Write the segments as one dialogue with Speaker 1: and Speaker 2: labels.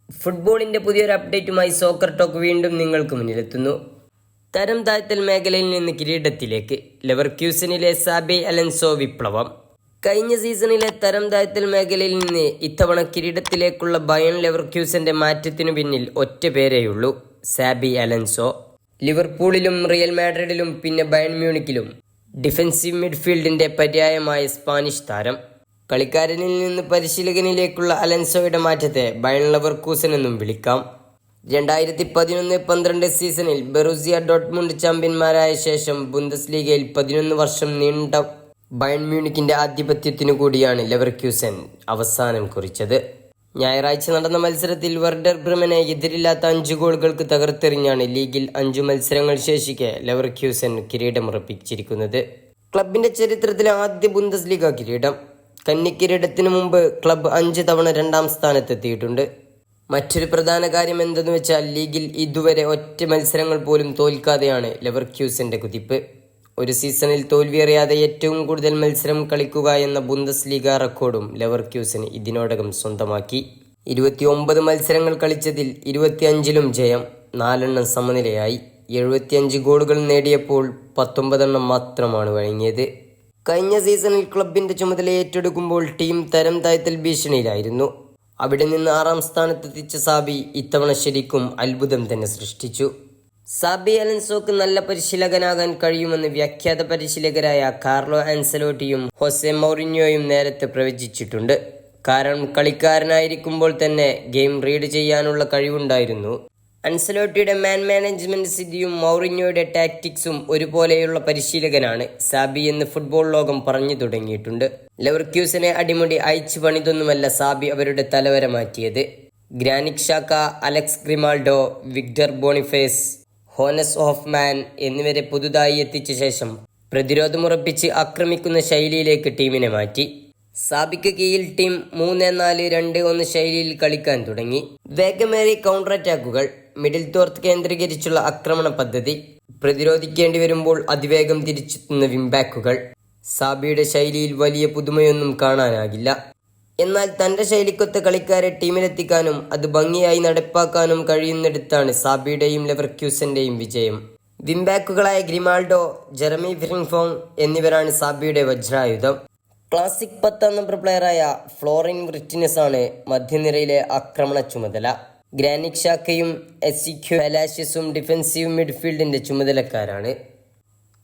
Speaker 1: ഫുട്ബോളിൻ്റെ പുതിയൊരു അപ്ഡേറ്റുമായി soccer talk വീണ്ടും നിങ്ങൾക്ക് മുന്നിലെത്തുന്നു. തരം താഴ്ത്തൽ മേഖലയിൽ നിന്ന് കിരീടത്തിലേക്ക് ലെവർക്യൂസനിലെ സാബി അലൻസോ വിപ്ലവം. കഴിഞ്ഞ സീസണിലെ തരം താഴ്ത്തൽ മേഖലയിൽ നിന്ന് ഇത്തവണ കിരീടത്തിലേക്കുള്ള ബയൺ ലെവർക്യൂസന്റെ മാറ്റത്തിനു പിന്നിൽ ഒറ്റ പേരേയുള്ളൂ, സാബി അലൻസോ. ലിവർപൂളിലും റിയൽ മാഡ്രിഡിലും പിന്നെ ബയൺ മ്യൂണിക്കിലും ഡിഫൻസീവ് മിഡ്ഫീൽഡിന്റെ പര്യായമായ സ്പാനിഷ് താരം. കളിക്കാരനിൽ നിന്ന് പരിശീലകനിലേക്കുള്ള അലൻസോയുടെ മാറ്റത്തെ ബയൺ ലെവർകൂസൻ എന്നും വിളിക്കാം. 2011-12 സീസണിൽ ബൊറൂസിയ ഡോർട്ട്മുണ്ട് ചാമ്പ്യന്മാരായ ശേഷം ബുണ്ടസ്ലീഗയിൽ 11 വർഷം നീണ്ട ബയൺ മ്യൂണിക്കിന്റെ ആധിപത്യത്തിനു കൂടിയാണ് ലെവർക്യൂസൻ അവസാനം കുറിച്ചത്. ഞായറാഴ്ച നടന്ന മത്സരത്തിൽ വെർഡർ ബ്രെമനെ എതിരില്ലാത്ത 5 ഗോളുകൾക്ക് തകർത്തെറിഞ്ഞാണ് ലീഗിൽ 5 മത്സരങ്ങൾ ശേഷിക്കെ ലെവർക്യൂസൻ കിരീടമുറപ്പിച്ചിരിക്കുന്നത്. ക്ലബിന്റെ ചരിത്രത്തിലെ ആദ്യ ബുണ്ടസ്ലീഗ കിരീടം. കന്നിക്കിരീടത്തിനു മുമ്പ് ക്ലബ് 5 തവണ 2ാം സ്ഥാനത്തെത്തിയിട്ടുണ്ട്. മറ്റൊരു പ്രധാന കാര്യം എന്തെന്ന് വെച്ചാൽ ലീഗിൽ ഇതുവരെ ഒറ്റ മത്സരങ്ങൾ പോലും തോൽക്കാതെയാണ് ലെവർക്യൂസന്റെ കുതിപ്പ്. ഒരു സീസണിൽ തോൽവിയറിയാതെ ഏറ്റവും കൂടുതൽ മത്സരം കളിക്കുക എന്ന ബുണ്ടസ്ലീഗ റെക്കോർഡും ലെവർക്യൂസൻ ഇതിനോടകം സ്വന്തമാക്കി. 29 മത്സരങ്ങൾ കളിച്ചതിൽ 25ലും ജയം, 4 സമനിലയായി. 75 ഗോളുകൾ നേടിയപ്പോൾ 19 മാത്രമാണ് വഴങ്ങിയത്. കഴിഞ്ഞ സീസണിൽ ക്ലബിന്റെ ചുമതല ഏറ്റെടുക്കുമ്പോൾ ടീം തരം താഴ്ത്തൽ ഭീഷണിയിലായിരുന്നു. അവിടെ നിന്ന് 6ാം സ്ഥാനത്തെത്തിച്ച സാബി ഇത്തവണ ശരിക്കും അത്ഭുതം തന്നെ സൃഷ്ടിച്ചു. സാബി അലൻസോക്ക് നല്ല പരിശീലകനാകാൻ കഴിയുമെന്ന് വ്യാഖ്യാത പരിശീലകരായ കാർലോ ആൻസലോട്ടിയും ഹോസെ മൗറിഞ്ഞോയും നേരത്തെ പ്രവചിച്ചിട്ടുണ്ട്. കാരണം കളിക്കാരനായിരിക്കുമ്പോൾ തന്നെ ഗെയിം റീഡ് ചെയ്യാനുള്ള കഴിവുണ്ടായിരുന്നു. അൻസലോട്ടിയുടെ മാൻ മാനേജ്മെന്റ് സ്ഥിതിയും മൗറിഞ്ഞോയുടെ ടാക്ടിക്സും ഒരുപോലെയുള്ള പരിശീലകനാണ് സാബി എന്ന് ഫുട്ബോൾ ലോകം പറഞ്ഞു തുടങ്ങിയിട്ടുണ്ട്. ലെവർക്യൂസനെ അടിമുടി അയച്ചു പണിതൊന്നുമല്ല സാബി അവരുടെ തലവര മാറ്റിയത്. Granit Xhaka, Alex Grimaldo, Victor Boniface, Jonas Hofmann എന്നിവരെ പുതുതായി എത്തിച്ച ശേഷം പ്രതിരോധമുറപ്പിച്ച് ആക്രമിക്കുന്ന ശൈലിയിലേക്ക് ടീമിനെ മാറ്റി. സാബിക്ക് കീഴിൽ ടീം 3-4-2-1 ശൈലിയിൽ കളിക്കാൻ തുടങ്ങി. വേഗമേറിയ കൗണ്ടർ അറ്റാക്കുകൾ, മിഡിൽ തോർത്ത് കേന്ദ്രീകരിച്ചുള്ള ആക്രമണ പദ്ധതി, പ്രതിരോധിക്കേണ്ടി വരുമ്പോൾ അതിവേഗം തിരിച്ചെത്തുന്ന വിംബാക്കുകൾ. സാബിയുടെ ശൈലിയിൽ വലിയ പുതുമയൊന്നും കാണാനാകില്ല. എന്നാൽ തന്റെ ശൈലിക്കൊത്ത കളിക്കാരെ ടീമിലെത്തിക്കാനും അത് ഭംഗിയായി നടപ്പാക്കാനും കഴിയുന്നിടത്താണ് സാബിയുടെയും ലെവർക്യൂസന്റെയും വിജയം. വിംബാക്കുകളായ ഗ്രിമാൾഡോ, ജെറമി ഫ്രിംഗ്ഫോങ് എന്നിവരാണ് സാബിയുടെ വജ്രായുധം. ക്ലാസിക് 10ാം നമ്പർ പ്ലെയറായ ഫ്ലോറിൻ വിർറ്റിനസ് ആണ് മധ്യനിരയിലെ ആക്രമണ ചുമതല. ഗ്രാനിക് ഷാക്കയും എസിക്യു അലാഷ്യസും ഡിഫൻസീവ് മിഡ്ഫീൽഡിന്റെ ചുമതലക്കാരാണ്.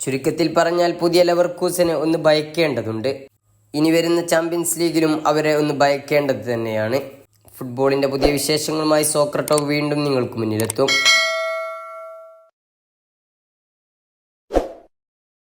Speaker 1: ചുരുക്കത്തിൽ പറഞ്ഞാൽ പുതിയ ലെവർകൂസനെ ഒന്ന് ഭയക്കേണ്ടതുണ്ട്. ഇനി വരുന്ന ചാമ്പ്യൻസ് ലീഗിലും അവരെ ഒന്ന് ഭയക്കേണ്ടത് തന്നെയാണ്. ഫുട്ബോളിന്റെ പുതിയ വിശേഷങ്ങളുമായി സോക്കർ ടോക്ക് വീണ്ടും നിങ്ങൾക്ക് മുന്നിലെത്തും.